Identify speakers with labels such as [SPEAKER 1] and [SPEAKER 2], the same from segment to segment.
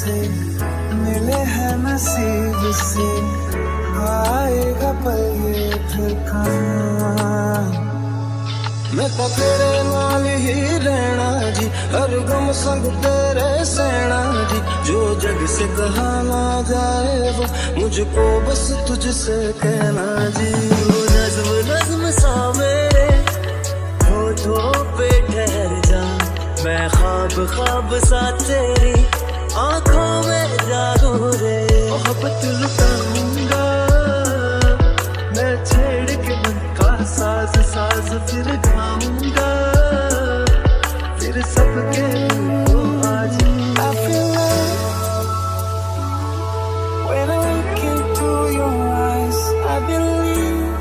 [SPEAKER 1] से मिले हैं नसीब से, आएगा पल ये फिर कहाँ। मैं तो तेरे नाल ही रहना जी, हर गम संग तेरे सहना जी। जो जग से कहा ना जाए वो मुझको बस तुझसे कहना जी।
[SPEAKER 2] नज़्म नज़्म सा मेरे होठों पे ठहर जा, मैं ख्वाब ख्वाब सा तेरी आंखों में जागू रे।
[SPEAKER 1] मोहब्बत लुटाऊंगा मैं छेड़ के मन का साज साज, फिर गाऊंगा फिर सबके को आज। I feel like when I look into your eyes, I believe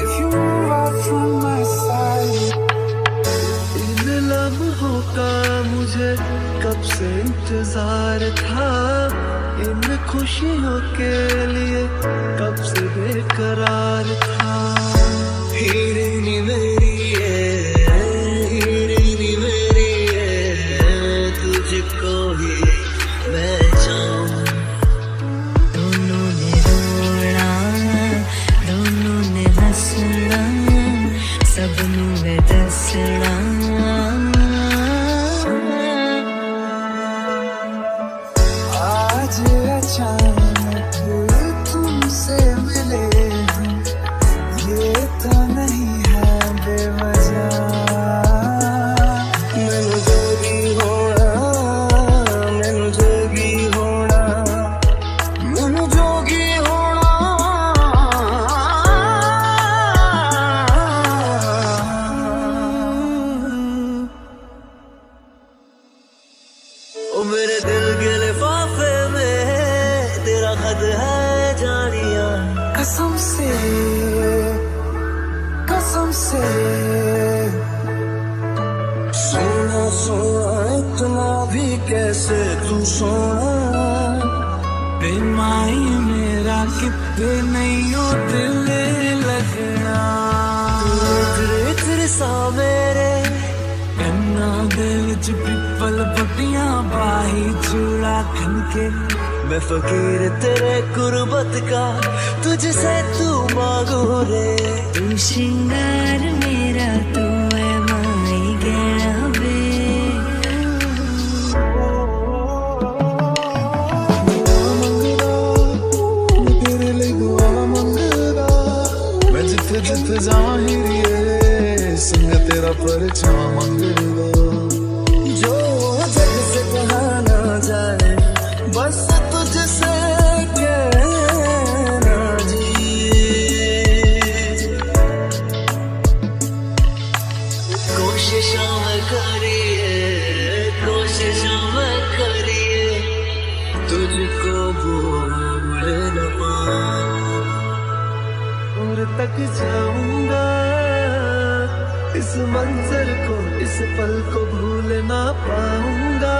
[SPEAKER 1] if you move out from my side। इन लम्हों का मुझे कब से इंतजार था, इन खुशियों के लिए कब से बेकरार था।
[SPEAKER 2] हीरे नी मेरी हीरे मेरी तुझको ही मैं चाहूं।
[SPEAKER 3] दोनों ने रोना दोनों ने हंसना, सबनू है दसना।
[SPEAKER 1] आज अचानक तुमसे मिले हम, ये तो नहीं है बेवजह। मैनू जोगी होना मैनू जोगी होना मैनू जोगी होना।
[SPEAKER 2] ओ मेरे दिल के लिफाफे में तेरा खत है जानिया।
[SPEAKER 1] कसम से सोना सोना इतना भी कैसे तू सोना। बेमाई मेरा कितने नहीं हो दिल लगना।
[SPEAKER 2] तेरे सा मेरे
[SPEAKER 1] कन्ना दे विच पिपल पट्टियां बाही चूड़ा खनके।
[SPEAKER 2] मैं फकीर तेरे गुरबत का तुझसे तू मांगू रे।
[SPEAKER 3] तू श्रृंगार मेरा तू है माई गहना वे।
[SPEAKER 1] तेरे लिए दुआ मंगदा, मैं जिथे जिथे जावां हीरिए संग तेरा परछावां मंगदा।
[SPEAKER 2] जो जग से कहा ना जाए बस तुझसे कहना जी। कोशिशों में करिए तुझको भूल न पाऊं।
[SPEAKER 1] और तक जाऊंगा इस मंजर को, इस पल को भूल ना पाऊंगा।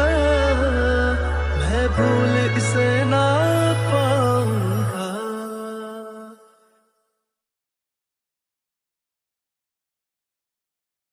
[SPEAKER 1] मैं भूल इसे ना पाऊंगा।